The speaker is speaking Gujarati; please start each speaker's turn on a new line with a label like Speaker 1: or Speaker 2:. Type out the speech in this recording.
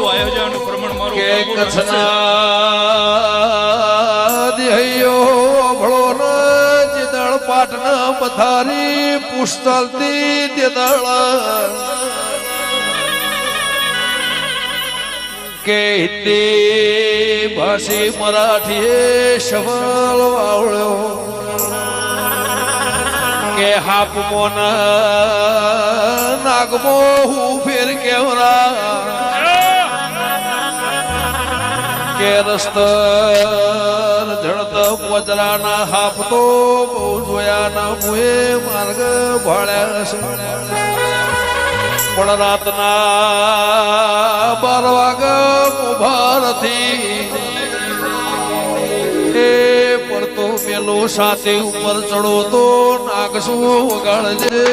Speaker 1: આયોજન પ્રમાણ મારું
Speaker 2: કે કચ્છના દેહયો ભળો ન જેદળ પાટના પથારી પુષ્ટલતી તેદળ કે હિન્દી ભાષી મરાઠીએ શબલ વાવળ્યો કે હાપ મોન નાગમો હું ફેર કેવરા કે રસ્તર જડત પોજરાના હાપ તો બહુ જોયા ના મુએ માર્ગ ભાળ્યા પણ રાતના 12 વાગ્યા મુભારથી એ પડતો પેલો સાથે ઉપર ચડો તો નાગશું વગાડજે